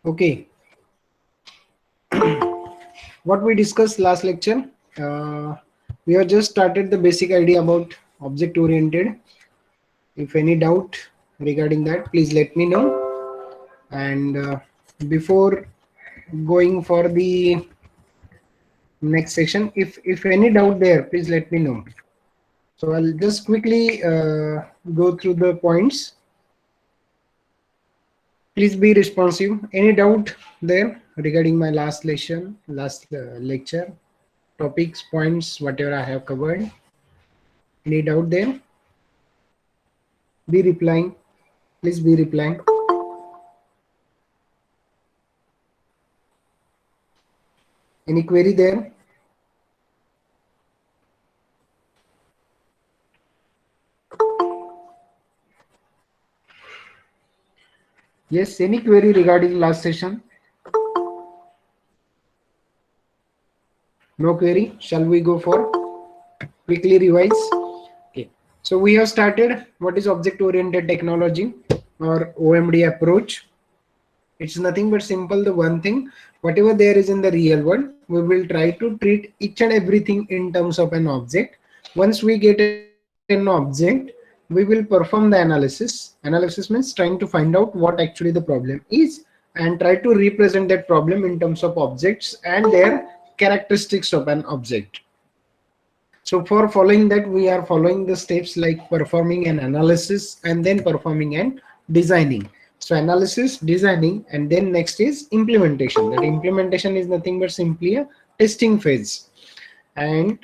Okay, what we discussed last lecture, we have just started the basic idea about object oriented. If any doubt regarding that, please let me know. And before going for the next section, if any doubt there, please let me know. So I'll just quickly go through the points. Please be responsive. Any doubt there regarding my last lesson, last lecture, topics, points, whatever I have covered? Any doubt there? Be replying. Please be replying. Any query there? Yes, any query regarding last session? No query. Shall we go for quickly revise? Okay. So we have started what is object oriented technology or OOMD approach. It's nothing but simple. The one thing, whatever there is in the real world, we will try to treat each and everything in terms of an object. Once we get an object, we will perform the analysis. Analysis means trying to find out what actually the problem is and try to represent that problem in terms of objects and their characteristics of an object. So for following that, we are following the steps like performing an analysis and then performing and designing. So analysis, designing, and then next is implementation. That implementation is nothing but simply a testing phase. And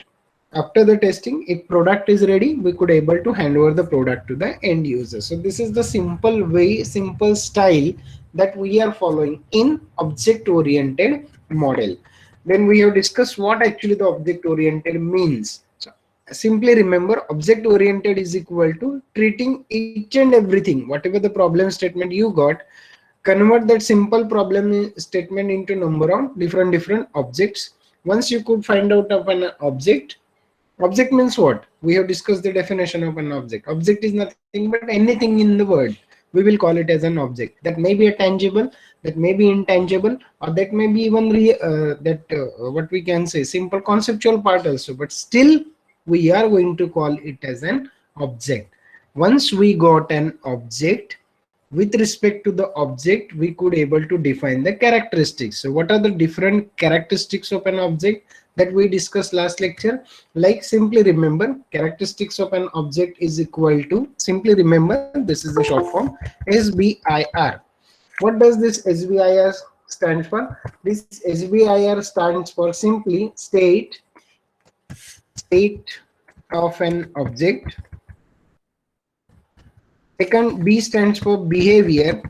after the testing, if product is ready, we could able to hand over the product to the end user. So this is the simple way, simple style that we are following in object oriented model. Then we have discussed what actually the object oriented means. So simply remember, object oriented is equal to treating each and everything, whatever the problem statement you got, convert that simple problem statement into number of different objects. Once you could find out of an object means what? We have discussed the definition of an object. Object is nothing but anything in the world. We will call it as an object. That may be a tangible, that may be intangible, or that may be even what we can say simple conceptual part also. But still, we are going to call it as an object. Once we got an object, with respect to the object, we could able to define the characteristics. So what are the different characteristics of an object that we discussed last lecture? Like simply remember, characteristics of an object is equal to, simply remember, this is the short form, SBIR. What does this SBIR stand for? This SBIR stands for simply state of an object. Second, B stands for behavior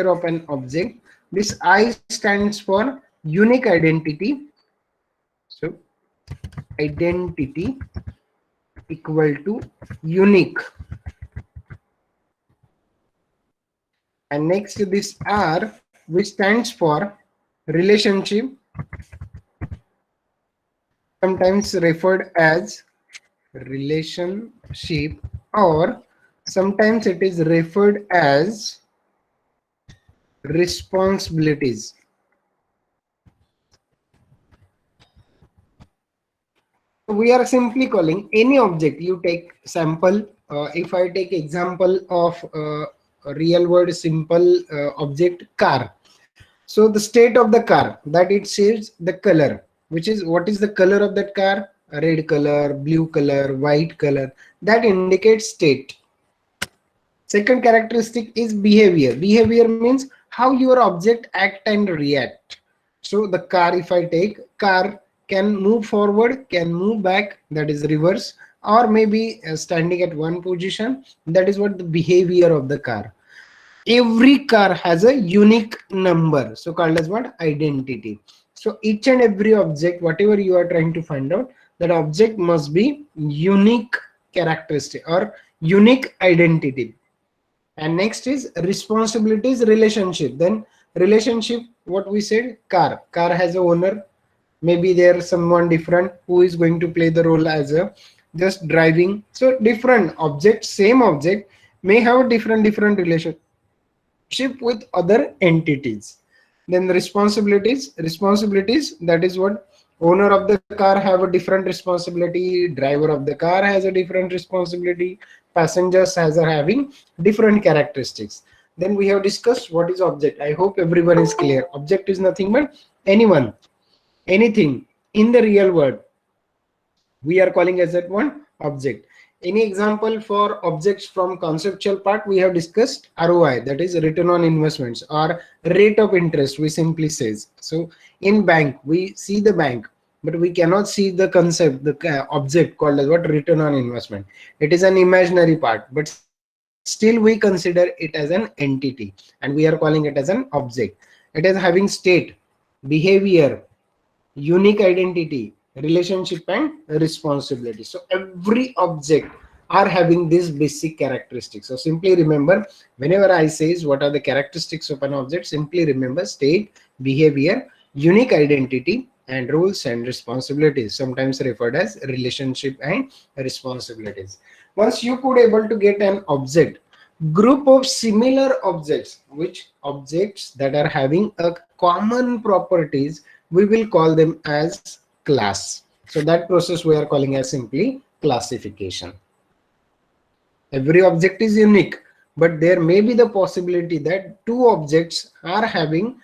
of an object. This I stands for unique identity. So identity equal to unique. And next this R, which stands for relationship, sometimes referred as relationship, or sometimes it is referred as responsibilities. We are simply calling any object. You take sample. If I take example of a real world simple object, car. So the state of the car, that it says the color, which is what is the color of that car? Red color, blue color, white color. That indicates state. Second characteristic is behavior. Behavior means how your object act and react. So the car, if I take car, can move forward, can move back, that is reverse, or maybe standing at one position. That is what the behavior of the car. Every car has a unique number, so called as what? Identity. So each and every object, whatever you are trying to find out, that object must be unique characteristic or unique identity. And next is responsibilities, relationship. Then relationship, what we said, car has a owner. Maybe there's someone different who is going to play the role as a just driving. So different object, same object may have different relation. with other entities. Then the responsibilities, that is what owner of the car have a different responsibility, driver of the car has a different responsibility, passengers has are having different characteristics. Then we have discussed what is object. I hope everyone is clear. Object is nothing but anyone, anything in the real world, we are calling as that one object. Any example for objects from conceptual part? We have discussed ROI, that is return on investments, or rate of interest, we simply says. So in bank we see the bank, but we cannot see the concept, the object called as what, return on investment. It is an imaginary part, but still we consider it as an entity, and we are calling it as an object. It is having state, behavior, unique identity, relationship, and responsibility. So every object are having these basic characteristics. So simply remember, whenever I says what are the characteristics of an object, simply remember state, behavior, unique identity, and rules and responsibilities, sometimes referred as relationship and responsibilities. Once you could able to get an object, group of similar objects, which objects that are having a common properties, we will call them as class. So that process we are calling as simply classification. Every object is unique, but there may be the possibility that two objects are having,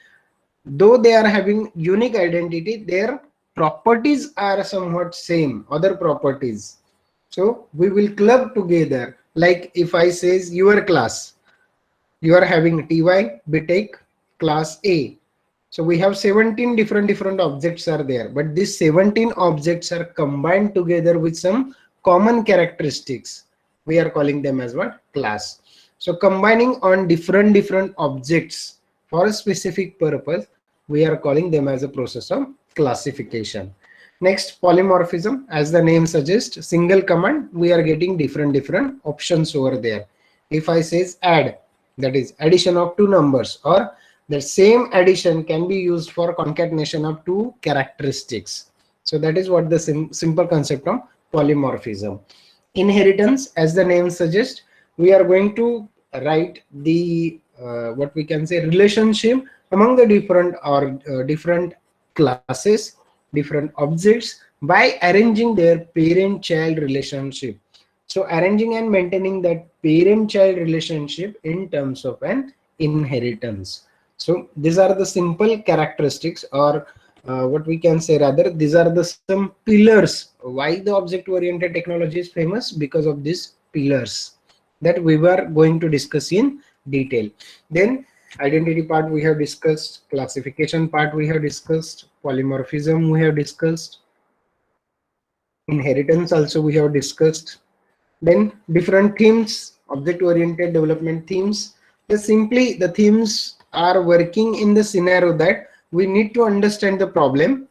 though they are having unique identity, their properties are somewhat same, other properties. So we will club together. Like if I says your class, you are having TY, BTech, class A. So we have 17 different objects are there, but these 17 objects are combined together with some common characteristics. We are calling them as what? Class. So combining on different objects for a specific purpose, we are calling them as a process of classification. Next, polymorphism. As the name suggests, single command, we are getting different options over there. If I says add, that is addition of two numbers, or the same addition can be used for concatenation of two characteristics. So that is what the simple concept of polymorphism. Inheritance, as the name suggests, we are going to write the what we can say relationship among the different classes, different objects, by arranging their parent-child relationship. So arranging and maintaining that parent-child relationship in terms of an inheritance. So these are the simple characteristics, or what we can say rather, these are the some pillars. Why the object-oriented technology is famous? Because of these pillars that we were going to discuss in detail. Then identity part we have discussed, classification part we have discussed, polymorphism we have discussed, inheritance also we have discussed. Then different themes, object-oriented development themes. The themes are working in the scenario that we need to understand the problem.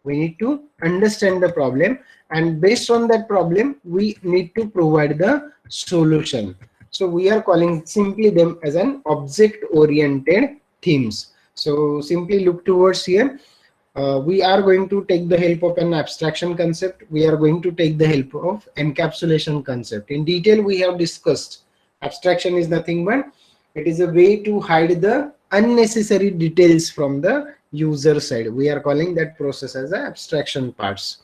We need to understand the problem, and based on that problem, we need to provide the solution. So we are calling simply them as an object-oriented themes. So simply look towards here. We are going to take the help of an abstraction concept. We are going to take the help of encapsulation concept. In detail, we have discussed abstraction is nothing but it is a way to hide the unnecessary details from the user side. We are calling that process as the abstraction parts.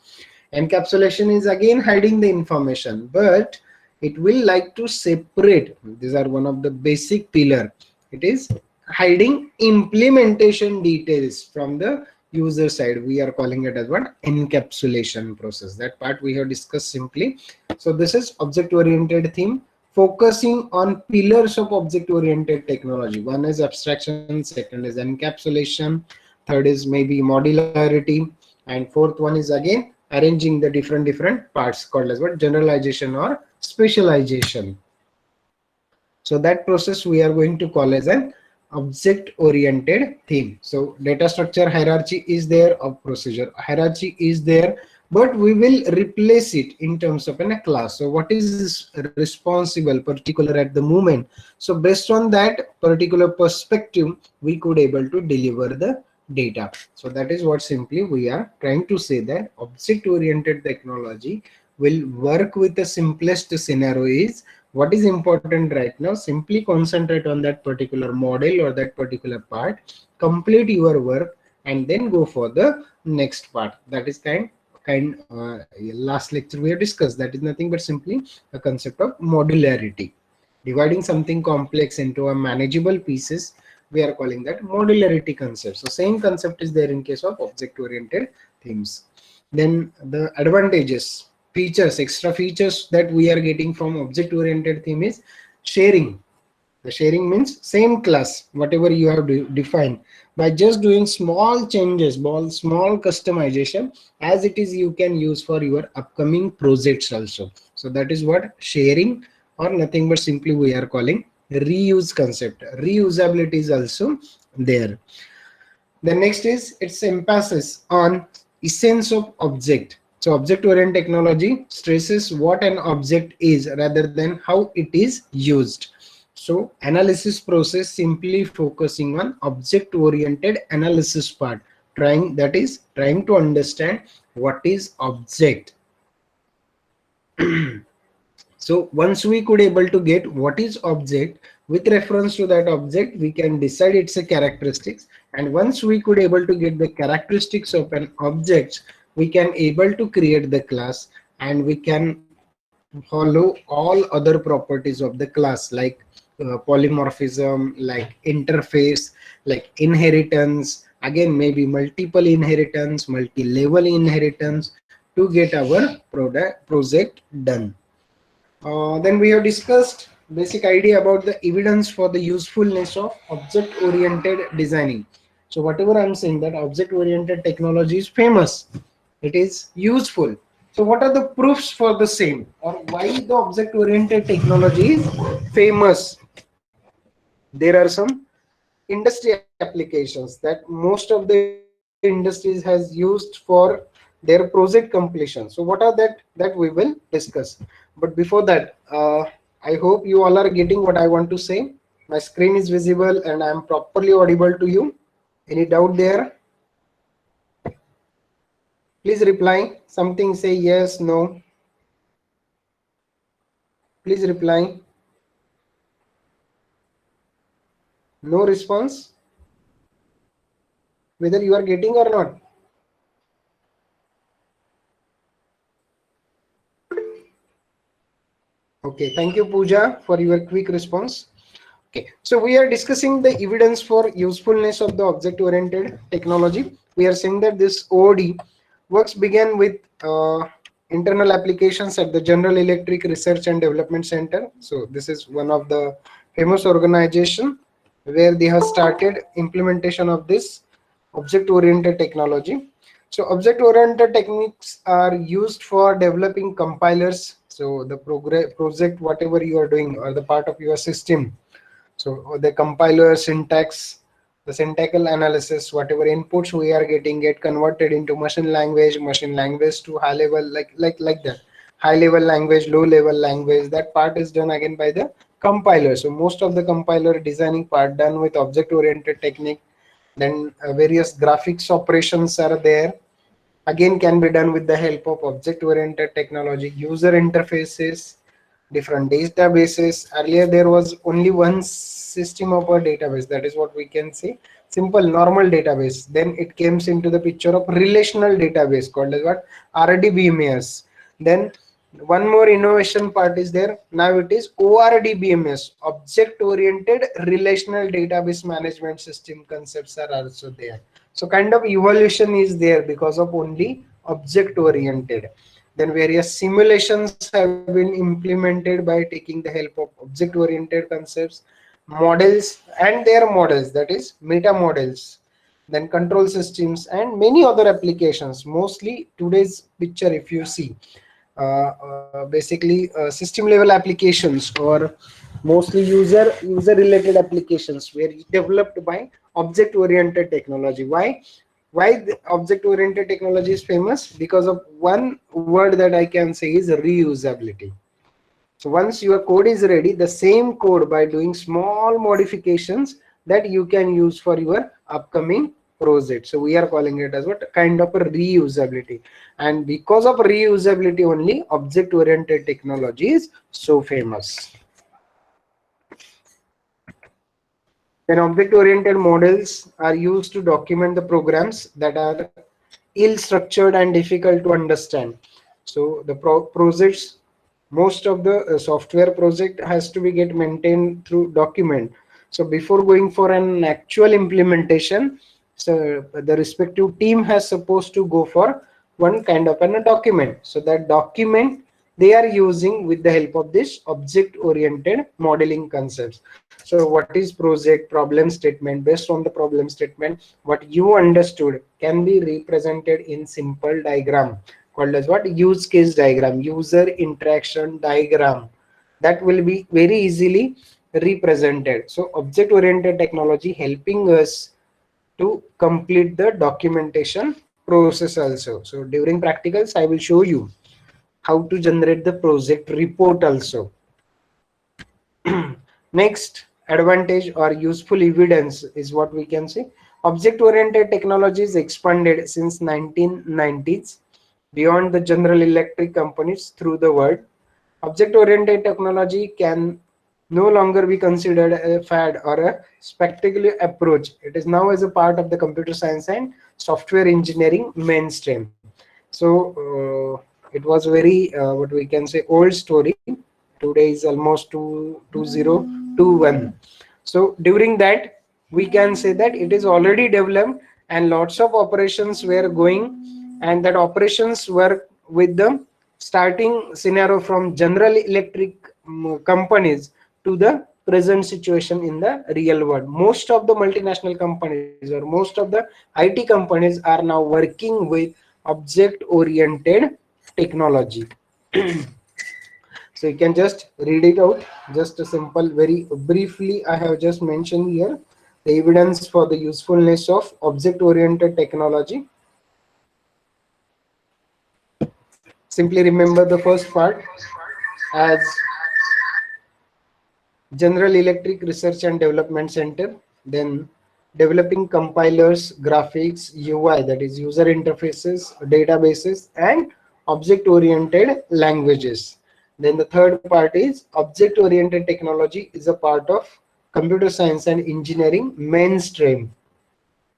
Encapsulation is again hiding the information, but it will like to separate. These are one of the basic pillar. It is hiding implementation details from the user side. We are calling it as what? Encapsulation process. That part we have discussed simply. So this is object-oriented theme, focusing on pillars of object-oriented technology. One is abstraction, second is encapsulation, third is maybe modularity, and fourth one is again arranging the different parts called as what? Generalization or specialization. So that process we are going to call as an object-oriented theme. So data structure hierarchy is there, of procedure hierarchy is there, but we will replace it in terms of a class. So what is responsible particular at the moment? So based on that particular perspective, we could able to deliver the data. So that is what simply we are trying to say, that object-oriented technology will work with the simplest scenario is what is important right now, simply concentrate on that particular model or that particular part, complete your work, and then go for the next part. That is last lecture we have discussed, that is nothing but simply a concept of modularity, dividing something complex into a manageable pieces. We are calling that modularity concept. So same concept is there in case of object oriented themes. Then the advantages, features, extra features that we are getting from object oriented theme is sharing. The sharing means same class, whatever you have defined, by just doing small changes, small customization, as it is you can use for your upcoming projects also. So that is what sharing, or nothing but simply we are calling reuse concept. Reusability is also there. The next is its emphasis on essence of object. So object oriented technology stresses what an object is rather than how it is used. So analysis process simply focusing on object oriented analysis part, trying to understand what is object. So once we could able to get what is object, with reference to that object we can decide its characteristics, and once we could able to get the characteristics of an object, we can able to create the class, and we can follow all other properties of the class, like polymorphism, like interface, like inheritance, again maybe multiple inheritance, multi-level inheritance, to get our project done. Then we have discussed basic idea about the evidence for the usefulness of object oriented designing. So whatever I'm saying, that object oriented technology is famous, it is useful. So what are the proofs for the same, or why the object oriented technology is famous? There are some industry applications that most of the industries has used for their project completion. So what are that we will discuss. But before that, I hope you all are getting what I want to say. My screen is visible and I am properly audible to you. Any doubt there? Please reply something, say yes, no. Please reply. No response, whether you are getting or not. Okay, thank you Pooja for your quick response. Okay, so we are discussing the evidence for usefulness of the object oriented technology. We are saying that this OOD works began with internal applications at the General Electric Research and Development Center. So this is one of the famous organization where they have started implementation of this object oriented technology. So object oriented techniques are used for developing compilers. So the project whatever you are doing, or the part of your system, so the compiler, syntax, the syntactical analysis, whatever inputs we are getting get converted into machine language to high level, like that, high level language, low level language. That part is done again by the compiler. So most of the compiler designing part done with object oriented technique. Then various graphics operations are there, again can be done with the help of object oriented technology. User interfaces, different databases. Earlier there was only one system of a database, that is what we can say, simple normal database. Then it came into the picture of relational database called as what, RDBMS. Then one more innovation part is there, now it is ORDBMS, object oriented relational database management system. Concepts are also there. So kind of evolution is there because of only object oriented. Then various simulations have been implemented by taking the help of object oriented concepts, models and their models, that is meta models, then control systems and many other applications. Mostly today's picture, if you see, basically system level applications, or mostly user related applications were developed by object oriented technology. Why the object oriented technology is famous? Because of one word that I can say is reusability. So once your code is ready, the same code, by doing small modifications, that you can use for your upcoming project. So we are calling it as what, kind of a reusability. And because of reusability only, object oriented technology is so famous. Then object-oriented models are used to document the programs that are ill-structured and difficult to understand. So the projects, most of the software project has to be get maintained through document. So before going for an actual implementation, so the respective team has supposed to go for one kind of a document. So that document they are using with the help of this object-oriented modeling concepts. So what is project problem statement? Based on the problem statement, what you understood can be represented in simple diagram called as what? Use case diagram, user interaction diagram. That will be very easily represented. So object oriented technology helping us to complete the documentation process also. So during practicals, I will show you how to generate the project report also. Next advantage or useful evidence is what we can say. Object oriented technologies expanded since 1990s beyond the General Electric companies through the world. Object oriented technology can no longer be considered a fad or a spectacular approach. It is now as a part of the computer science and software engineering mainstream. So it was very what we can say old story. Today is almost 2021. So during that we can say that it is already developed and lots of operations were going, and that operations were with the starting scenario from General Electric companies to the present situation in the real world. Most of the multinational companies or most of the IT companies are now working with object oriented technology. So you can just read it out, just a simple, very briefly I have just mentioned here the evidence for the usefulness of object oriented technology. Simply remember the first part as General Electric Research and Development Center, then developing compilers, graphics, UI, that is user interfaces, databases, and object-oriented languages. Then the third part is object-oriented technology is a part of computer science and engineering mainstream.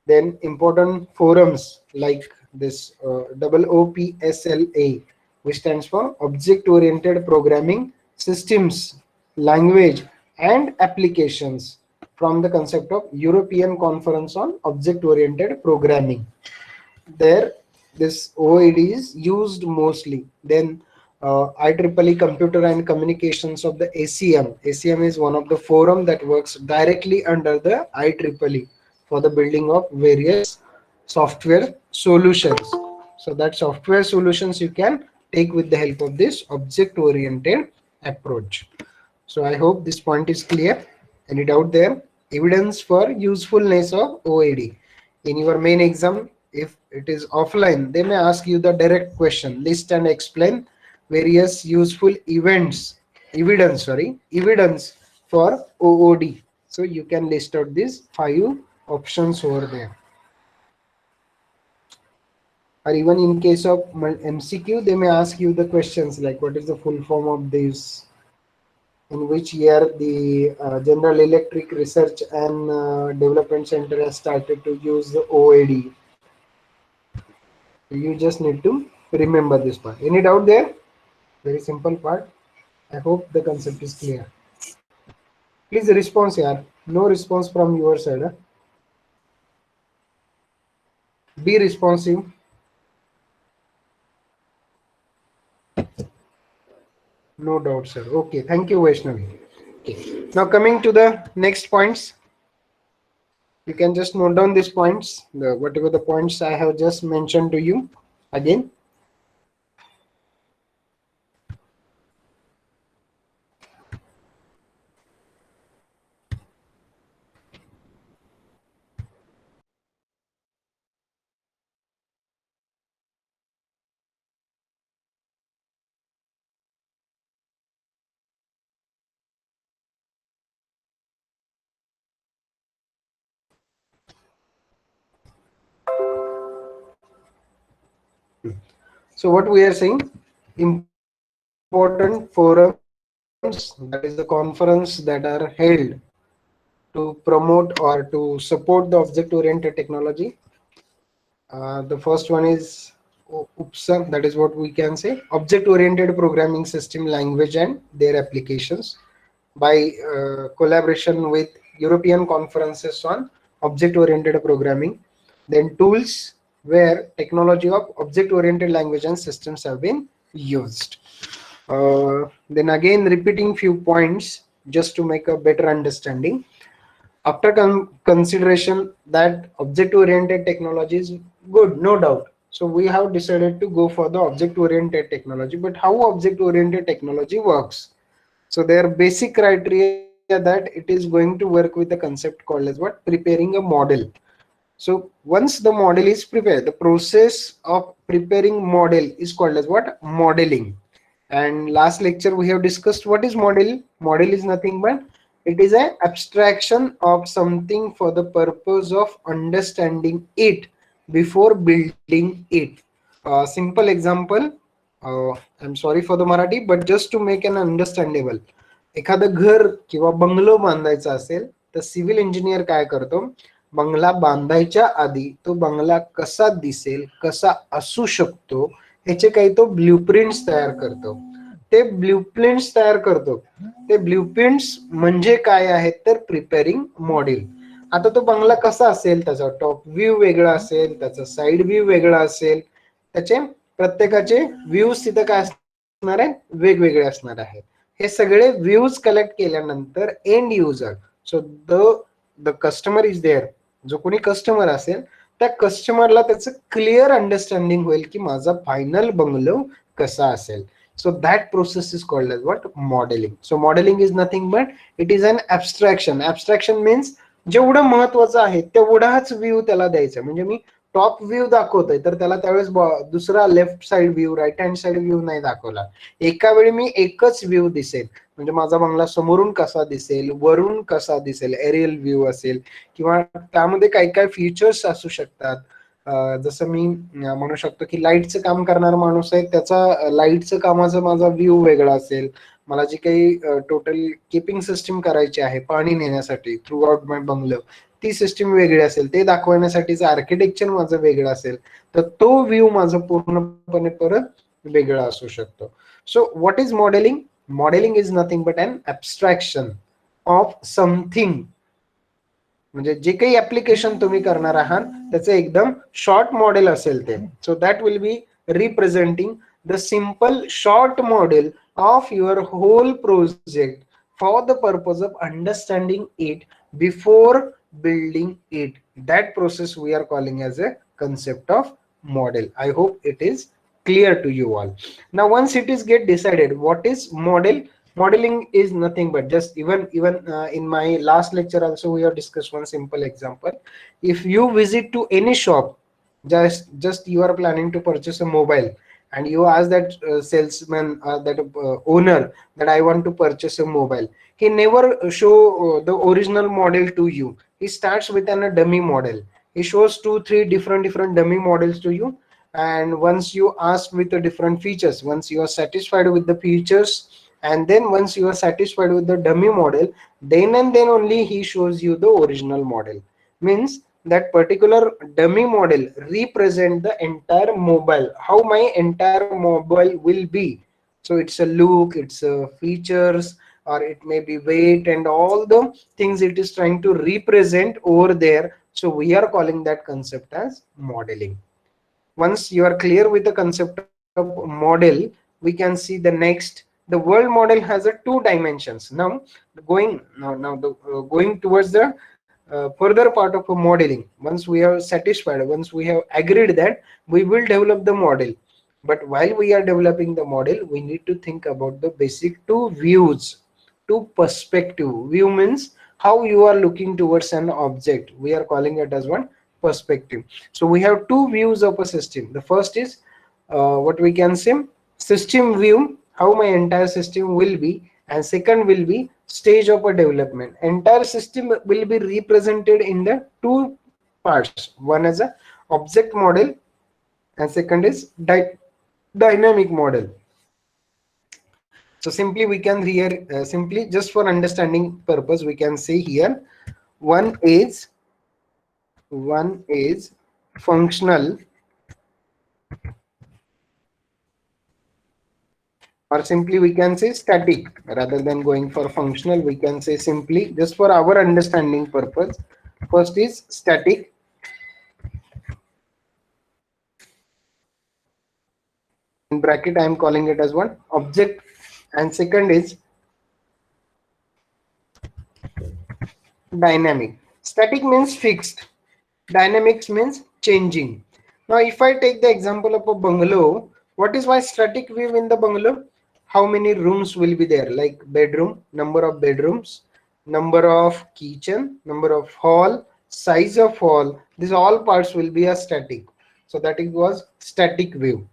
Then important forums like this OOPSLA, which stands for Object Oriented Programming Systems, Language and Applications, from the concept of European Conference on Object Oriented Programming. There this OOD is used mostly. Then IEEE Computer and Communications of the ACM. ACM is one of the forum that works directly under the IEEE for the building of various software solutions. So that software solutions you can take with the help of this object oriented approach. So I hope this point is clear. Any doubt there? Evidence for usefulness of OAD. In your main exam, if it is offline, they may ask you the direct question, list and explain various useful evidence for OOD. So you can list out these 5 options over there. Or even in case of MCQ, they may ask you the questions like what is the full form of this, in which year the General Electric Research and Development Center has started to use the OAD. You just need to remember this part. Any doubt there? Very simple part. I hope the concept is clear. Please response here. No response from your side. Huh? Be responsive. No doubt, sir. Okay. Thank you, Vaishnavi. Okay. Now coming to the next points. You can just note down these points, whatever the points I have just mentioned to you again. So what we are saying, important forums, that is the conference that are held to to promote or to support the object oriented technology. The first one is OOPSA, that is what we can say, object oriented programming system language and their applications, by collaboration with European conferences on object oriented programming. Then tools where technology of object oriented language and systems have been used. Then again repeating few points just to make a better understanding. After consideration that object oriented technology is good, no doubt, so we have decided to go for the object oriented technology. But how object oriented technology works? So their basic criteria that it is going to work with a concept called as what? Preparing a model. So once the model is prepared, the process of preparing model is called as what? Modeling. And last lecture we have discussed what is model. Model is nothing but it is an abstraction of something for the purpose of understanding it before building it. Simple example, I'm sorry for the Marathi, but just to make an understandable, एखादं घर किंवा bungalow बांधायचा असेल तर civil engineer काय करतो, बंगला बांधायच्या आधी तो बंगला कसा दिसेल, कसा असू शकतो, ह्याचे काही तो ब्ल्यूप्रिंट्स तयार करतो. ते ब्ल्यूप्रिंट्स तयार करतो. ते ब्ल्यूप्रिंट्स म्हणजे काय आहेत तर प्रिपेरिंग मॉडेल. आता तो बंगला कसा असेल, त्याचा टॉप व्ह्यू वेगळा असेल, त्याचा साइड व्ह्यू वेगळा असेल, त्याचे प्रत्येकाचे व्ह्यूज तिथे काय असणार आहे, वेगवेगळे असणार आहेत. हे सगळे व्ह्यूज कलेक्ट केल्यानंतर end user, so the customer is there, जो कोणी कस्टमर असेल त्या कस्टमरला त्याचं क्लिअर अंडरस्टँडिंग होईल की माझा फायनल बंगलो कसा असेल. So that process is called as what? Modeling. So modeling is nothing but it is an abstraction. Abstraction means जेवढं महत्वाचं आहे तेवढाच व्ह्यू त्याला द्यायचा. म्हणजे मी टॉप व्ह्यू दाखवतोय तर त्याला त्यावेळेस दुसरा left side view, right hand side view नाही दाखवला. एका वेळी मी एकच व्ह्यू दिसेल. म्हणजे माझा बंगला समोरून कसा दिसेल, वरून कसा दिसेल, एरियल व्ह्यू असेल किंवा त्यामध्ये काही काही फीचर्स असू शकतात. जसं मी म्हणू शकतो की लाईटचं काम करणारा माणूस आहे, त्याचा लाईटचं कामाचा माझा व्ह्यू वेगळा असेल. मला जी काही टोटल कीपिंग सिस्टीम करायची आहे पाणी नेण्यासाठी थ्रू आउट माय बंगलो, ती सिस्टीम वेगळी असेल. ते दाखवण्यासाठीचं आर्किटेक्चर माझं वेगळं असेल, तर तो व्ह्यू माझं पूर्णपणे परत वेगळा असू शकतो. So what is modelling? Modelling is nothing but an abstraction of something. म्हणजे जे काही ऍप्लिकेशन तुम्ही करणार आहात त्याचं एकदम शॉर्ट मॉडेल असेल ते. So that will be representing the simple short model of your whole project for the purpose of understanding it before building it. That process we are calling as a concept of model. I hope it is clear to you all. Now once it is get decided what is model, modeling is nothing but just even in my last lecture also we have discussed one simple example. If you visit to any shop, just you are planning to purchase a mobile and you ask that salesman that owner that I want to purchase a mobile, he never show the original model to you. He starts with a dummy model. He shows 2-3 different dummy models to you, and once you ask with the different features, once you are satisfied with the features, and then once you are satisfied with the dummy model, then and then only he shows you the original model. Means that particular dummy model represent the entire mobile, how my entire mobile will be. So it's a look, it's a features, or it may be weight and all the things it is trying to represent over there. So we are calling that concept as modeling. Once you are clear with the concept of model, we can see the next. The world model has a 2 dimensions. Now going towards the further part of a modeling. Once we are satisfied, once we have agreed that we will develop the model, but while we are developing the model we need to think about the basic 2 views, 2 perspective. View means how you are looking towards an object. We are calling it as one perspective. So we have 2 views of a system. The first is what we can say system view, how my entire system will be, and second will be stage of a development. Entire system will be represented in the 2 parts. One is a object model and second is dynamic model. So simply we can here simply just for understanding purpose we can say here One is functional, or simply we can say static. Rather than going for functional, we can say simply, just for our understanding purpose, first is static, in bracket I am calling it as one object, and second is dynamic. Static means fixed, dynamics means changing. Now if I take the example of a bungalow, what is my static view in the bungalow? How many rooms will be there, like bedroom, number of bedrooms, number of kitchen, number of hall, size of hall, these all parts will be a static. So that it was static view.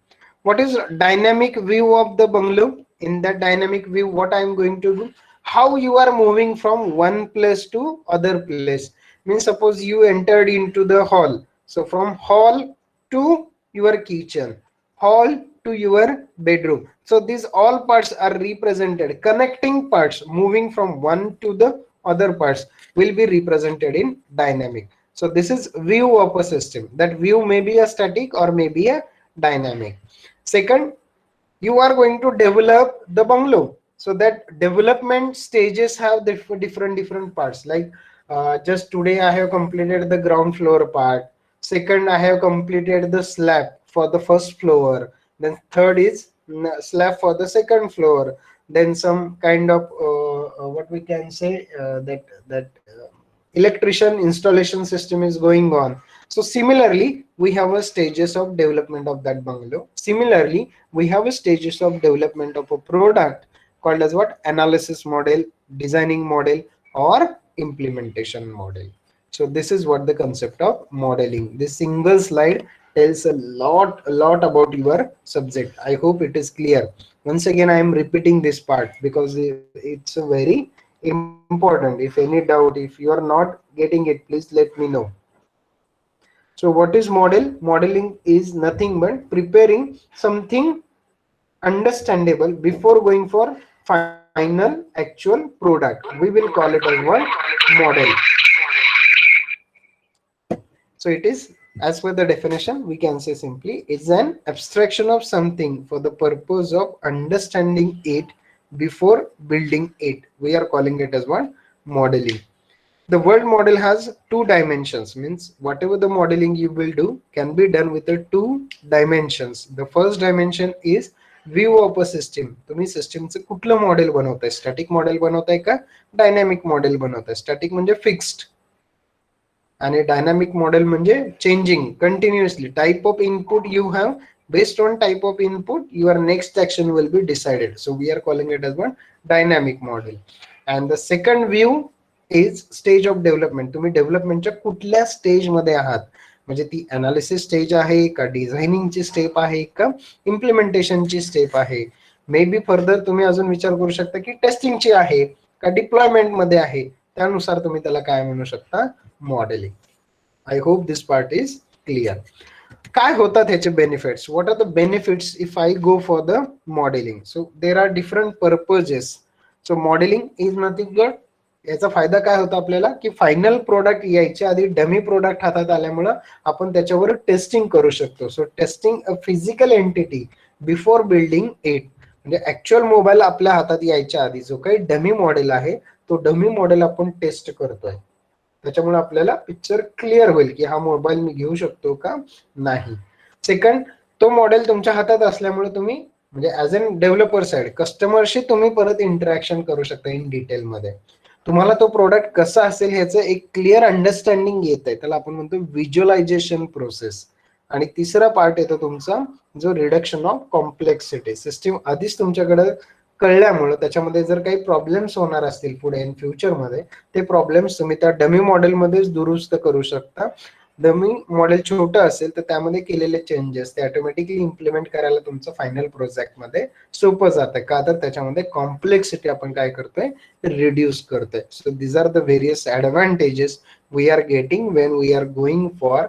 What is dynamic view of the bungalow? In that dynamic view, what I am going to do, how you are moving from one place to other place. Means suppose you entered into the hall, so from hall to your kitchen, hall to your bedroom, so these all parts are represented, connecting parts moving from one to the other parts will be represented in dynamic. So this is view of a system. That view may be a static or may be a dynamic. Second, you are going to develop the bungalow, so that development stages have different parts, like just today I have completed the ground floor part, second I have completed the slab for the first floor, then third is slab for the second floor, then some kind of what we can say, that electrician installation system is going on. So similarly we have a stages of development of that bungalow. Similarly we have a stages of development of a product called as what, analysis model, designing model, or implementation model. So this is what the concept of modeling. This single slide tells a lot about your subject. I hope it is clear. Once again I am repeating this part because it's a very important. If any doubt, if you are not getting it, please let me know. So what is model? Modeling is nothing but preparing something understandable before going for final actual product. We will call it as one model. So it is, as per the definition, we can say simply, it's an abstraction of something for the purpose of understanding it before building it. We are calling it as one modeling. The word model has two dimensions, means whatever the modeling you will do can be done with the two dimensions. The first dimension is view of a system. तुम्ही सिस्टमचं कुठलं model बनवताय, static model बनवताय का dynamic model बनवताय. Static म्हणजे fixed आणि dynamic model म्हणजे changing continuously. Type of input you have, based on type of input your next action will be decided. So we are calling it as one dynamic model. And the second view is stage of development. तुम्ही डेव्हलपमेंटच्या कुठल्या stage मध्ये आहात, म्हणजे ती analysis stage आहे का, डिझायनिंगची step आहे का, इम्प्लिमेंटेशनची स्टेप आहे. मे बी फर्दर तुम्ही अजून विचार करू शकता की टेस्टिंगची आहे का डिप्लॉयमेंट मध्ये आहे. त्यानुसार तुम्ही त्याला काय म्हणू शकता, modelling. I hope this part is clear. काय होतात ह्याचे benefits, what are the benefits if I go for the modelling. So there are different purposes. So modelling is nothing but, याचा फायदा काय होता आपल्याला की फायनल प्रोडक्ट यायच्या आधी डमी प्रोडक्ट हातात आल्यामुळं आपण त्याच्यावर टेस्टिंग करू शकतो. सो testing a physical entity before building it, म्हणजे ऍक्च्युअल मोबाईल आपल्या हातात यायच्या आधी जो काही डमी मॉडेल आहे तो डमी मॉडेल आपण टेस्ट करतोय. त्याच्यामुळे आपल्याला पिक्चर क्लिअर होईल की हा मोबाईल मी घेऊ शकतो का नाही. सेकंड, तो मॉडेल तुमच्या हातात असल्यामुळे तुम्ही म्हणजे ऍज अन डेव्हलपर साइड कस्टमरशी तुम्ही परत इंटरॅक्शन करू शकता इन डिटेल मध्ये. तुम्हाला तो प्रोडक्ट कसा असेल ह्याचं एक क्लिअर अंडरस्टँडिंग येत आहे, त्याला आपण म्हणतो व्हिज्युअलायझेशन प्रोसेस. आणि तिसरा पार्ट येतो तुमचा जो रिडक्शन ऑफ कॉम्प्लेक्सिटी. सिस्टीम आधीच तुमच्याकडे कळल्यामुळे त्याच्यामध्ये जर काही प्रॉब्लेम्स होणार असतील पुढे इन फ्युचरमध्ये, ते प्रॉब्लेम्स तुम्ही त्या डमी मॉडेलमध्येच दुरुस्त करू शकता. डमी मॉडेल छोटं असेल तर त्यामध्ये केलेले चेंजेस ते ऑटोमॅटिकली इम्प्लिमेंट करायला तुमचं फायनल प्रोजेक्टमध्ये सोपं जातं. का तर त्याच्यामध्ये कॉम्प्लेक्सिटी आपण काय करतोय, रिड्यूस करतोय. So these are the various advantages we are getting when we are going for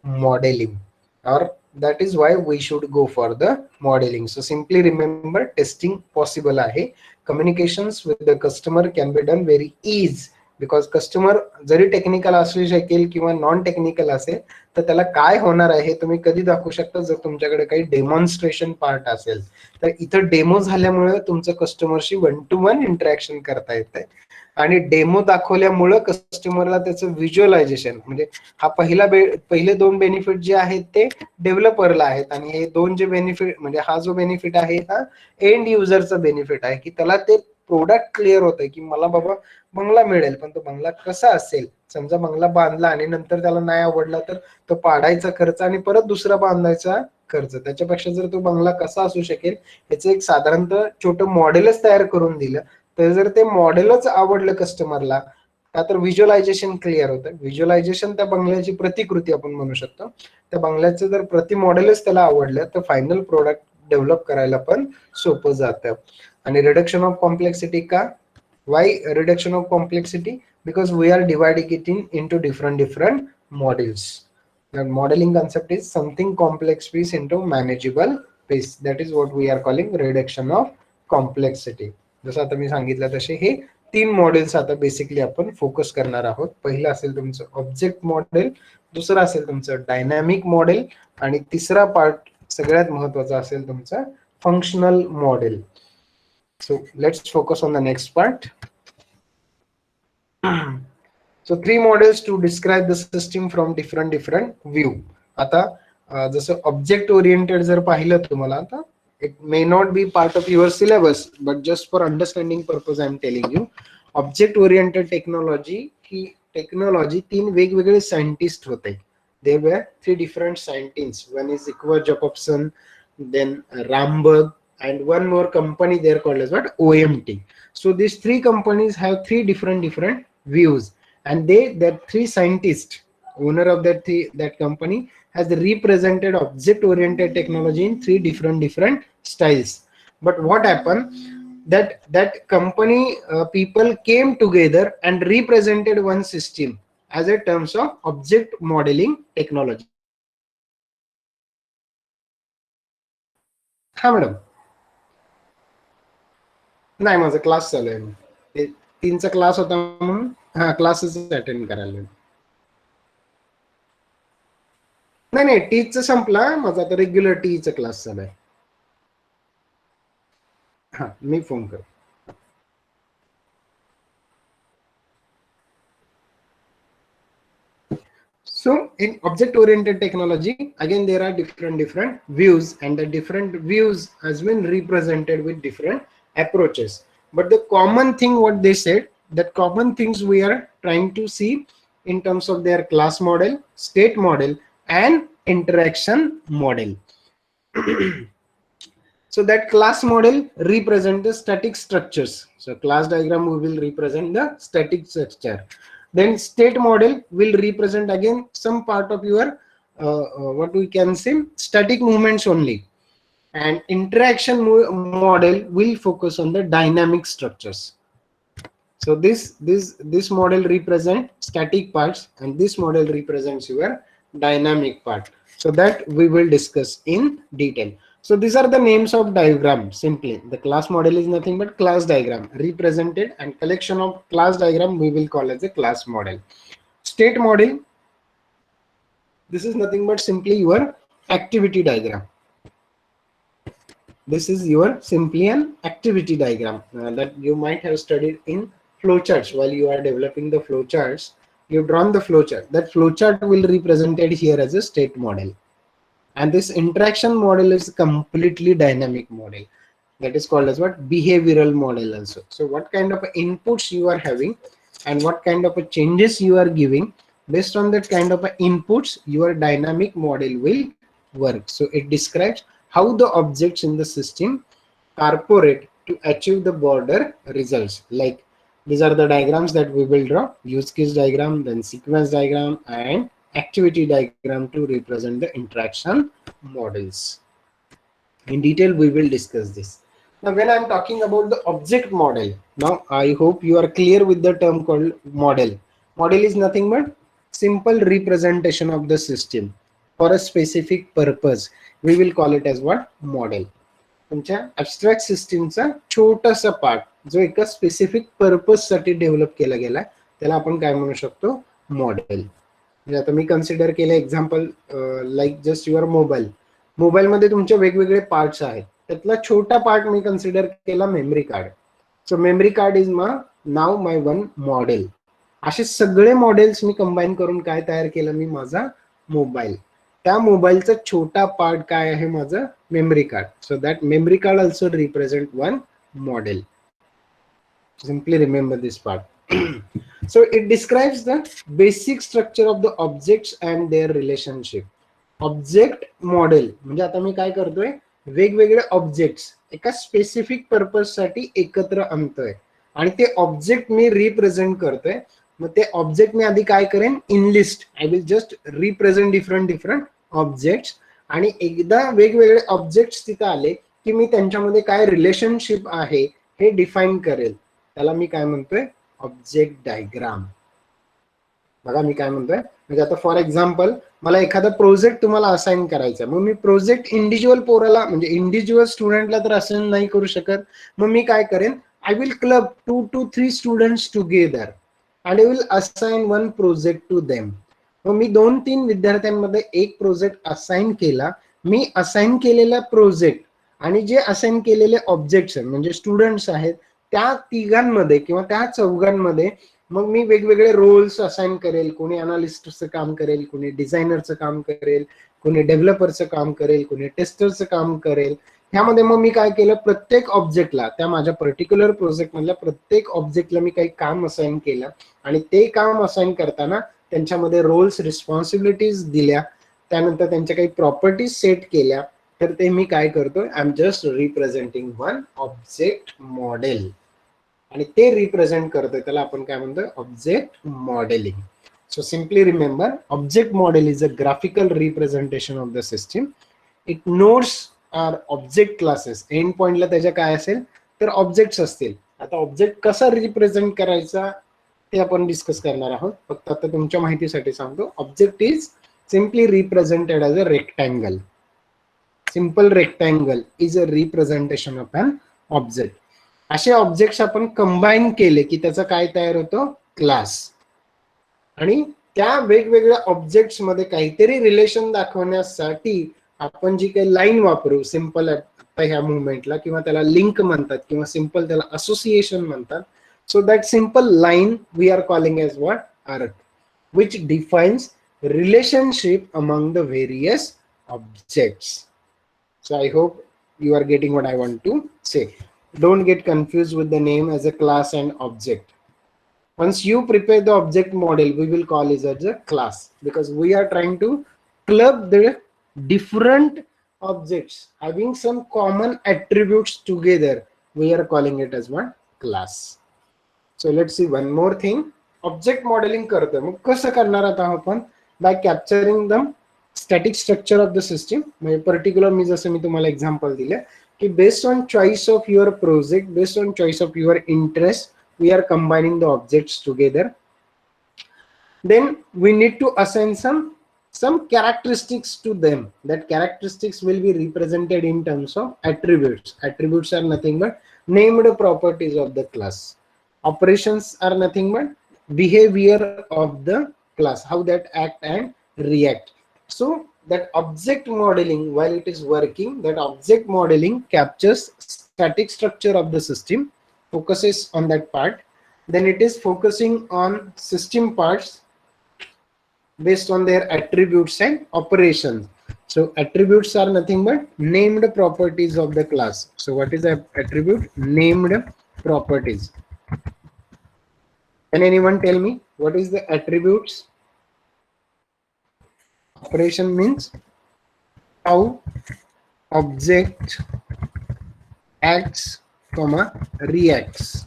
modelling, or that is why we should go for the modeling. So simply remember, testing possible आहे. Communications with the customer can be done very easy because customer zari technical असू शकेल किंवा non technical असेल, तर त्याला काय होणार आहे हे तुम्ही कधी दाखवू शकता, जर तुमच्याकडे काही डेमॉन्स्ट्रेशन पार्ट असेल. तर इथं डेमो झाल्यामुळे तुमचं कस्टमरशी 1 to 1 इंटरॅक्शन करता येतंय, आणि डेमो दाखवल्यामुळं कस्टमरला त्याचं व्हिज्युअलायझेशन, म्हणजे हा पहिले 2 बेनिफिट जे आहेत ते डेव्हलपरला आहेत, आणि हे 2 जे बेनिफिट, म्हणजे हा जो बेनिफिट आहे हा एंड युजरचा बेनिफिट आहे, की त्याला ते प्रोडक्ट क्लिअर होतंय की मला बाबा बंगला मिळेल, पण तो बंगला कसा असेल. समजा बंगला बांधला आणि नंतर त्याला नाही आवडला, तर तो पाडायचा खर्च आणि परत दुसरा बांधायचा खर्च, त्याच्यापेक्षा जर तो बंगला कसा असू शकेल याचं एक साधारणतः छोटं मॉडेलच तयार करून दिलं, तर जर ते मॉडेलच आवडलं कस्टमरला, का तर व्हिज्युअलायझेशन क्लिअर होतं. व्हिज्युअलायझेशन त्या बंगल्याची प्रतिकृती आपण म्हणू शकतो. त्या बंगल्याचं जर प्रति मॉडेलच त्याला आवडलं, तर फायनल प्रोडक्ट डेव्हलप करायला पण सोपं जातं. आणि रिडक्शन ऑफ कॉम्प्लेक्सिटी का? Why reduction of complexity? Because we are dividing it into different models. The modeling concept is something complex piece into manageable piece. That is what we are calling reduction of complexity. जसं आता मी सांगितलं तसे हे 3 models आता basically आपण focus करणार आहोत. पहिलं असेल तुमचं ऑब्जेक्ट मॉडेल, दुसरं असेल तुमचं डायनॅमिक मॉडेल, आणि तिसरा पार्ट सगळ्यात महत्वाचा असेल तुमचा functional model. So let's focus on the next part. So 3 models to describe the system from different view. आता जसं ऑब्जेक्ट ओरिएंटेड जर पाहिलं तुम्हाला, आता it may not be part of your syllabus, but just for understanding purpose I am telling you. Object oriented technology 3 वेगवेगळे scientist होते. There were 3 different scientists. One is Iqbal Jacobson, then Ramberg, and one more company they are called as what? OMT. So these 3 companies have 3 different views, and that 3 scientists, owner of that company, has represented object oriented technology in 3 different styles. But what happened, that company people came together and represented one system as a terms of object modeling technology. हा madam, नाही माझा class चालू आहे, 3चा class होता म्हणून हा classes attend करायला. नाही टीचा संपला माझा, आता रेग्युलर टीचा क्लास चालू आहे. हा मी फोन करतो. So in object oriented technology, again there are different views, and the different views has been represented with different approaches. But the common thing what they said, that common things we are trying to see in terms of their class model, state model, and interaction model. So that class model represent the static structures. So class diagram we will represent the static structure. Then state model will represent again some part of your what we can say static movements only. And interaction model will focus on the dynamic structures. So this model represent static parts, and this model represents your dynamic part. So that we will discuss in detail. So these are the names of diagram. Simply the class model is nothing but class diagram represented, and collection of class diagram we will call as a class model. State model, this is nothing but simply your activity diagram. This is your simply an activity diagram that you might have studied in flowcharts. While you are developing the flowcharts, you've drawn the flowchart. That flowchart will be represented here as a state model. And this interaction model is completely dynamic model. That is called as what? Behavioral model also. So what kind of inputs you are having and what kind of changes you are giving, based on that kind of inputs, your dynamic model will work. So it describes how the objects in the system cooperate to achieve the border results. Like these are the diagrams that we will draw: use case diagram, then sequence diagram, and activity diagram to represent the interaction models. In detail we will discuss this. Now when I am talking about the object model, now I hope you are clear with the term called model. Model is nothing but simple representation of the system for a specific purpose. We will call it as what? Model. तुमच्या abstract सिस्टीमचा छोटासा part जो एका specific purpose साठी develop केला गेला, त्याला आपण काय म्हणू शकतो, मॉडेल. म्हणजे आता मी कन्सिडर केलं example like just your mobile. मोबाईलमध्ये तुमचे वेगवेगळे पार्ट्स आहेत, त्यातला छोटा पार्ट मी कन्सिडर केला memory card. So memory card is now my one model. असे सगळे मॉडेल्स मी कंबाईन करून काय तयार केलं, मी माझा मोबाईल. त्या मोबाईलचा छोटा पार्ट काय आहे, माझं memory card. So that memory card also represent one model. Simply remember this part. So it describes the basic structure of the objects and their relationship. Object model म्हणजे आता मी काय करतोय, वेगवेगळे ऑब्जेक्ट्स एका स्पेसिफिक पर्पज साठी एकत्र आणतोय आणि ते ऑब्जेक्ट मी रिप्रेझेंट करतोय. मग ते ऑब्जेक्ट मी आधी काय करेन, in list I will just represent different objects. आणि एकदा वेगवेगळे ऑब्जेक्ट्स तिथे आले की मी त्यांच्यामध्ये काय रिलेशनशिप आहे हे डिफाईन करेल. त्याला मी काय म्हणतोय, ऑब्जेक्ट डायग्राम. बघा मी काय म्हणतोय, म्हणजे आता फॉर एक्झाम्पल मला एखादा प्रोजेक्ट तुम्हाला असाइन करायचा, मग मी प्रोजेक्ट इंडिव्हिज्युअल पोराला म्हणजे इंडिव्हिज्युअल स्टुडंटला तर असाइन नाही करू शकत. मग मी काय करेन, I will club 2 to 3 students together and I will assign one project to them. मग मी 2-3 विद्यार्थ्यांमध्ये एक प्रोजेक्ट असाइन केला. मी असाइन केलेला प्रोजेक्ट आणि जे असाइन केलेले ऑब्जेक्ट्स म्हणजे स्टुडंट्स आहेत त्या तिघांमध्ये किंवा त्या चौघांमध्ये मग मी वेगवेगळे रोल्स असाइन करेल. कोणी अनालिस्टचं काम करेल, कोणी डिझायनरचं काम करेल, कोणी डेव्हलपरचं काम करेल, कोणी टेस्टरचं काम करेल. ह्यामध्ये मग मी काय केलं, प्रत्येक ऑब्जेक्टला त्या माझ्या पर्टिक्युलर प्रोजेक्ट मधल्या प्रत्येक ऑब्जेक्टला मी काही काम असाइन केलं आणि ते काम असाइन करताना त्यांच्यामध्ये रोल्स रिस्पॉन्सिबिलिटीज दिल्या, त्यानंतर त्यांच्या काही प्रॉपर्टीज सेट केल्या. तर ते मी काय करतोय, I am just representing one object model आणि ते रिप्रेझेंट करतोय त्याला आपण काय म्हणतोय, object modelling. So simply remember, object model is a graphical representation of the system. It nodes are object classes. End पॉइंटला त्याच्या काय असेल तर ऑब्जेक्ट्स असतील. आता ऑब्जेक्ट कसा रिप्रेझेंट करायचा ते आपण डिस्कस करणार आहोत. फक्त आता तुमच्या माहितीसाठी सांगतो, object is simply represented as a rectangle. Simple rectangle is a representation of an object. असे ऑब्जेक्ट्स आपण कंबाईन केले की त्याचा काय तयार होतो, क्लास. आणि त्या वेगवेगळ्या ऑब्जेक्ट्स मध्ये काहीतरी रिलेशन दाखवण्यासाठी आपण जी काही लाईन वापरू, सिंपल ह्या मुवमेंटला, किंवा त्याला लिंक म्हणतात किंवा सिंपल त्याला असोसिएशन म्हणतात. So that simple line we are calling as what, arc, which defines relationship among the various objects. So I hope you are getting what I want to say. Don't get confused with the name as a class and object. Once you prepare the object model, we will call it as a class because we are trying to club the different objects having some common attributes together. We are calling it as one class. So let's see one more thing. Object modeling करतो, मग कसं करणार आता आपण, by capturing the static structure of the system. म्हणजे particular मी जसं मी तुम्हाला example दिले की based on choice of your project, based on choice of your interest, we are combining the objects together. Then we need to assign some characteristics to them. That characteristics will be represented in terms of attributes. Attributes are nothing but named properties of the class. Operations are nothing but behavior of the class, how that act and react. So that object modeling, while it is working, that object modeling captures static structure of the system, focuses on that part. Then it is focusing on system parts based on their attributes and operations. So attributes are nothing but named properties of the class. So what is the attribute? Named properties. Can anyone tell me what is the attributes? Operation means how object acts, reacts.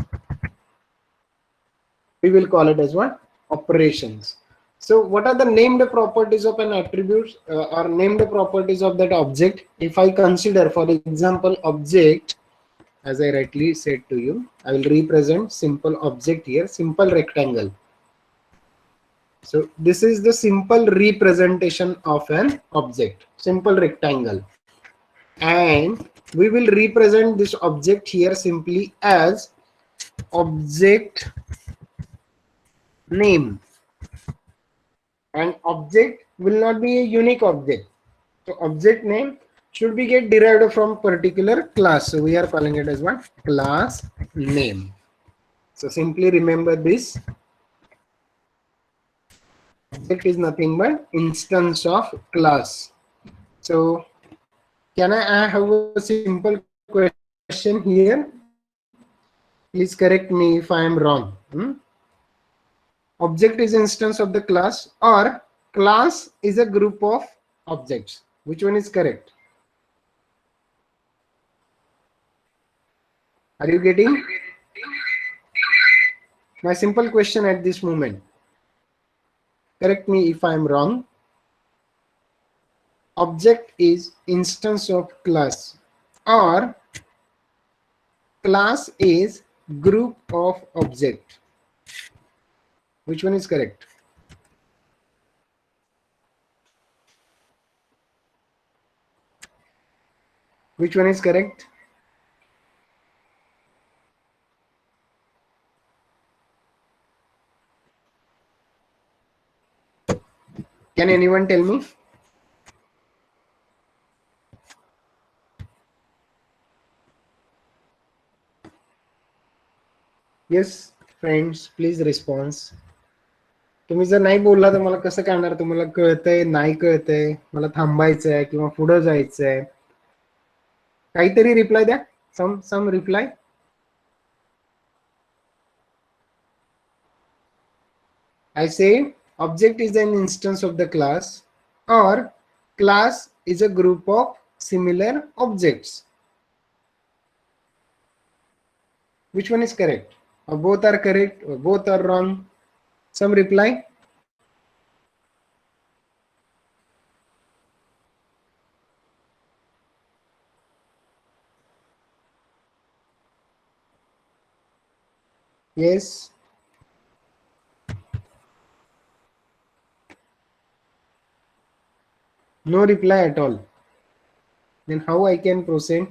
We will call it as what? Operations. So what are the named properties of an attribute or named properties of that object? If I consider, for example, object, as I rightly said to you, I will represent simple object here, simple rectangle. So this is the simple representation of an object, simple rectangle. And we will represent this object here simply as object name. And object will not be a unique object. So object name should be get derived from particular class. So we are calling it as what? Class name. So simply remember this. Object is nothing but instance of class. So can I have a simple question here? Please correct me if I am wrong. Object is instance of the class or class is a group of objects. Which one is correct? Are you getting my simple question at this moment? Correct me if I am wrong. Object is instance of class or class is group of object. Which one is correct? Which one is correct? Can anyone tell me? Yes, friends, please respond. तुम्ही जर नाही बोलला तर मला कसं कळणार तुम्हाला कळतंय नाही कळतंय, मला थांबायचंय किंवा पुढे जायचंय? काहीतरी रिप्लाय द्या. सम reply. I say object is an instance of the class or class is a group of similar objects. Which one is correct? Or both are correct or both are wrong? Some reply. Yes. No reply at all. Then how I can proceed?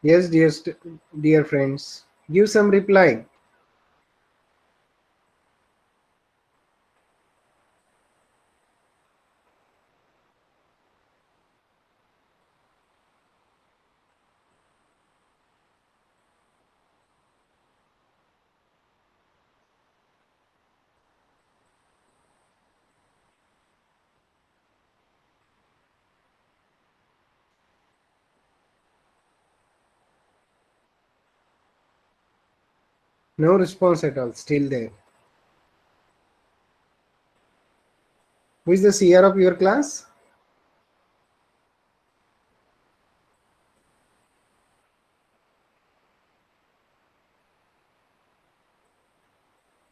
Yes, dear friends, give some reply. No response at all. Still there. Who is the CR of your class?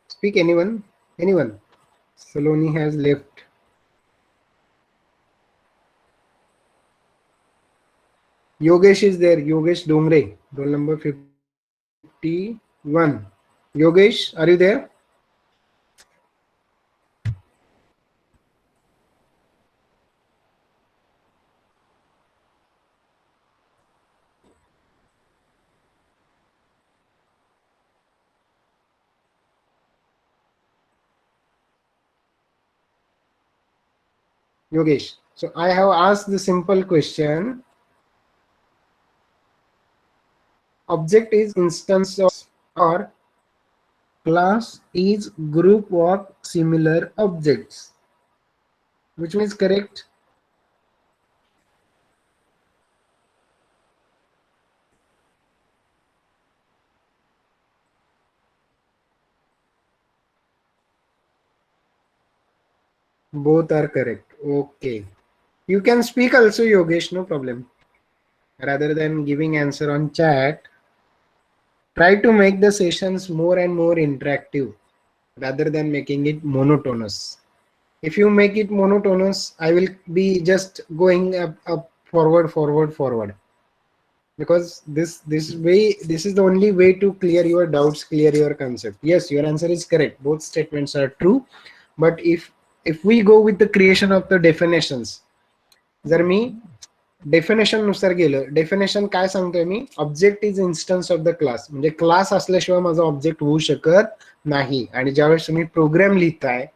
Speak, anyone? Anyone? Saloni has left. Yogesh is there. Yogesh Dongre, roll number 51. Yogesh, are you there? Yogesh. So I have asked the simple question. Object is instance of or class is group of similar objects. Which one is correct? Both are correct. Okay. You can speak also, Yogesh, no problem. Rather than giving answer on chat, try to make the sessions more and more interactive rather than making it monotonous. If you make it monotonous, I will be just going up, forward. because this is the only way to clear your doubts, clear your concept. Yes, your answer is correct, both statements are true. But if we go with the creation of the definitions, जर मी definition नुसार गेलं, definition काय सांगतोय मी, object is instance of the class, म्हणजे class असल्याशिवाय माझा object होऊ शकत नाही. आणि ज्यावेळेस तुम्ही प्रोग्राम लिहिताय,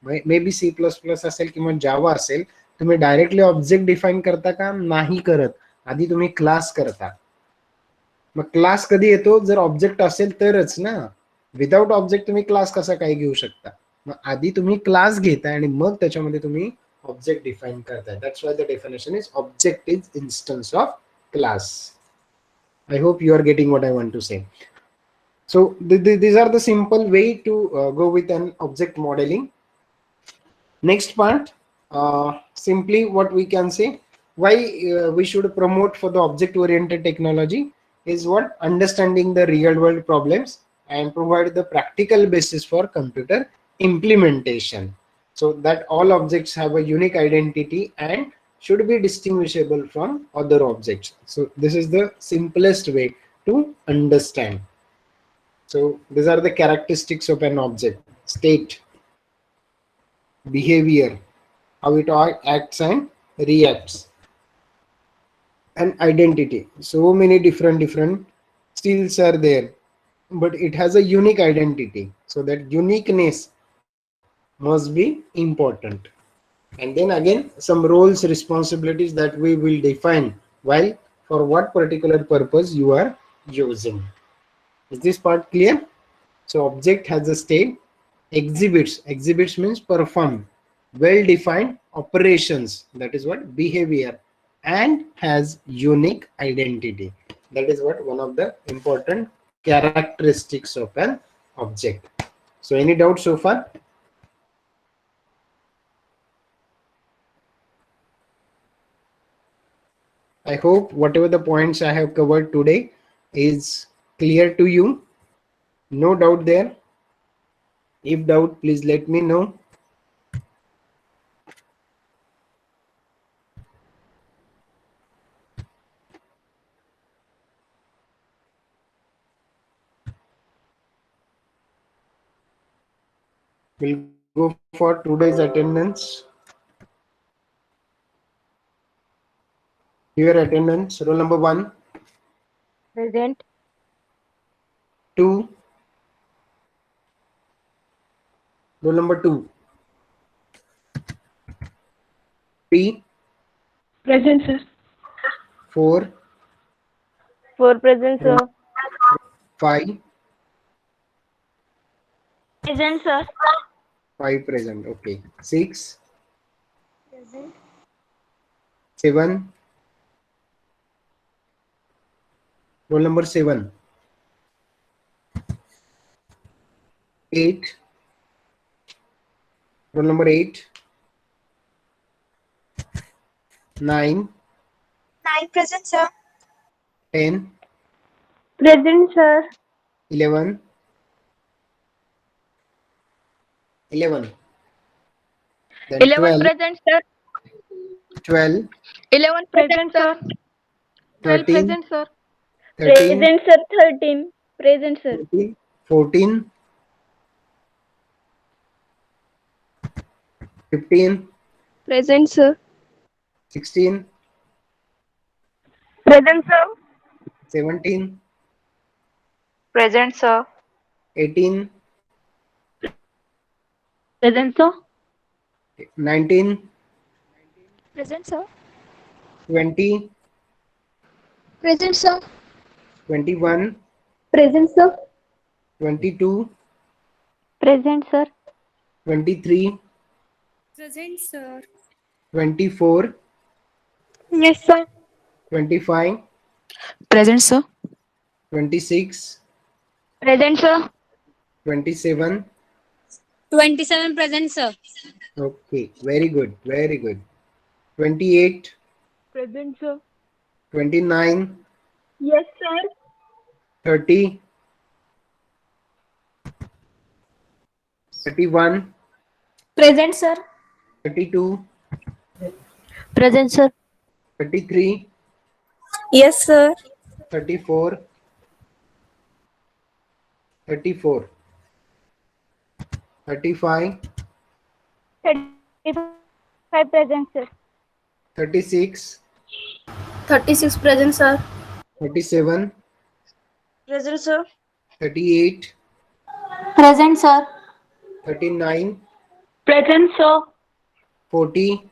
maybe C plus plus असेल किंवा जावा असेल, तुम्ही डायरेक्टली ऑब्जेक्ट डिफाईन करता का, नाही करत, आधी तुम्ही क्लास करता. मग क्लास कधी येतो, जर ऑब्जेक्ट असेल तरच ना. विदाउट ऑब्जेक्ट तुम्ही क्लास कसा काय घेऊ शकता. मग आधी तुम्ही क्लास घेताय आणि मग त्याच्यामध्ये तुम्ही object define करता है. That's why the definition is object is instance of class. I hope you are getting what I want to say. So these are the simple way to go with an object modeling. Next part, simply what we can say, why we should promote for the object oriented technology is what, understanding the real world problems and provide the practical basis for computer implementation, so that all objects have a unique identity and should be distinguishable from other objects. So this is the simplest way to understand. So these are the characteristics of an object: state, behavior, how it acts and reacts, and identity. So many different styles are there, but it has a unique identity, so that uniqueness must be important. And then again, some roles, responsibilities that we will define while for what particular purpose you are using. Is this part clear? So object has a state, exhibits means perform, well defined operations, that is what, behavior, and has unique identity. That is what one of the important characteristics of an object. So any doubt so far? I hope whatever the points I have covered today is clear to you. No doubt there. If doubt, please let me know. We'll go for today's attendance. Your attendance, roll number 1. Present. 2. Roll number 2. 3. Present, sir. 4. 4 present, sir. 5. Present, sir. 5 present. Okay. 6. Present. 7. Roll number 7. 8. Roll number 8. 9. 9 present, sir. 10. Present, sir. 11. 11. Then 11 12. present, sir. 12. 11 present, sir. 12 13. present, sir. 13. Present, sir. 13 present, sir. 14. 14. 15. Present, sir. 16. Present, sir. 17. Present, sir. 18. Present, sir. 19. Present, sir. 20. Present, sir. 21. Present, sir. 22. Present, sir. 23. Present, sir. 24. Yes, sir. 25. Present, sir. 26. Present, sir. 27. 27 present, sir. Okay, very good, very good. 28. Present, sir. 29. Yes, sir. 30. 31. Present, sir. 32. Present, sir. 33. Yes, sir. 34, 34, 35, 35 present, sir. 36, 36 present, sir. 37, Present, sir. 38, Present, sir. 39, Present, sir. 40,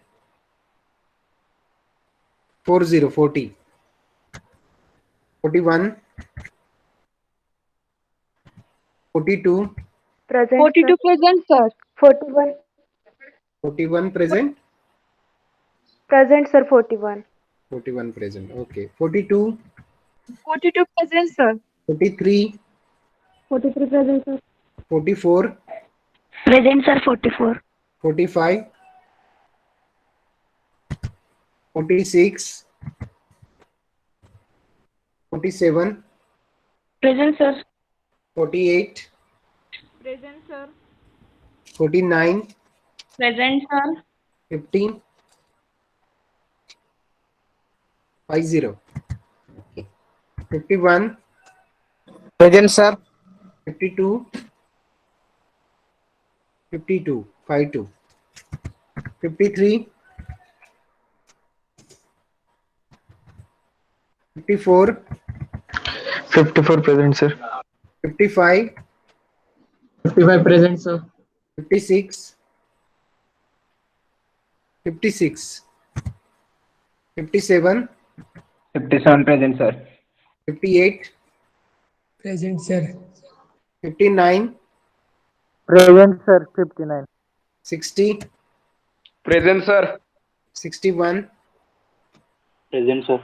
40, 40, 41, 42, Present, 42 present, sir. 41. 41 present, Present, sir. 41. 41 present. Okay. 42, 42 present, sir. 43, 43 present, sir. 44, Present, sir. 44. 45, 46, 47, Present, sir. 48, Present, sir. 49, Present, sir. 50, 50. Okay. 51, Present, sir. 52, 52, 52, 53, 54, 54 present, sir. 55, 55 present, sir. 56, 56, 57, 57 present, sir. 58, Present, sir. 59, Present, sir. 59. 60, Present, sir. 61, Present, sir.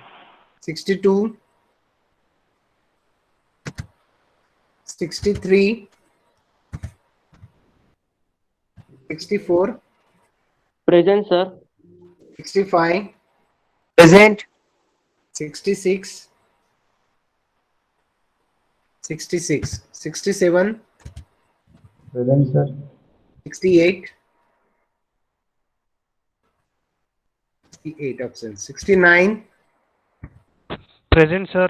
62, 63, 64, Present, sir. 65, Present. 66, 66, 67, Present, sir. 68, 68 options, 69, Present, sir.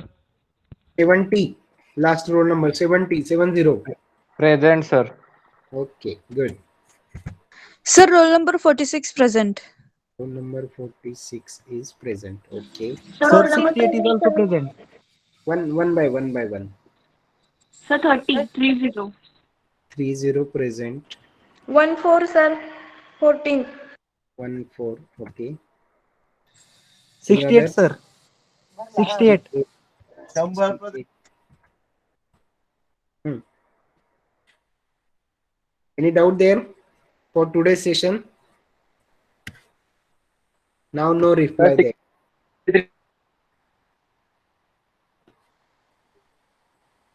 70, last roll number 70, 70. Present, sir. Okay, good. Sir, roll number 46 present. Roll number 46 is present. Okay. Sir, 68 is also present. One by one. Sir, 30. 30. 30 present. 14, sir. 14. 14. Okay. Any 68, other? sir. 68. 68. Hmm. Any doubt there for today's session? Now no reply there.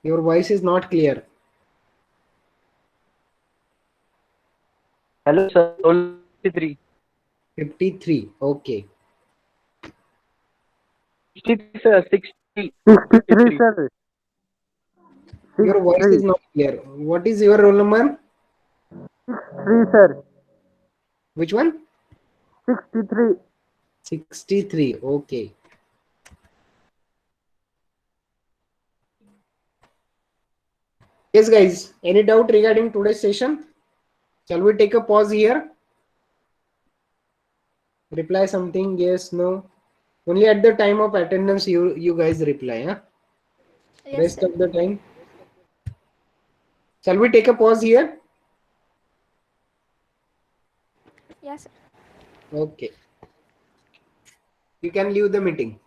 Your voice is not clear. Hello, sir. 53. 53. Okay. 63, sir. 60. 63, sir. Your voice is not clear. What is your roll number? 63, sir. Which one? 63. 63. Okay. Yes, guys. Any doubt regarding today's session? Shall we take a pause here? Reply something. Yes, no. Only at the time of attendance you guys reply. Huh? Yes, Rest sir. of the time. Shall we take a pause here? Yes, sir. Okay. You can leave the meeting.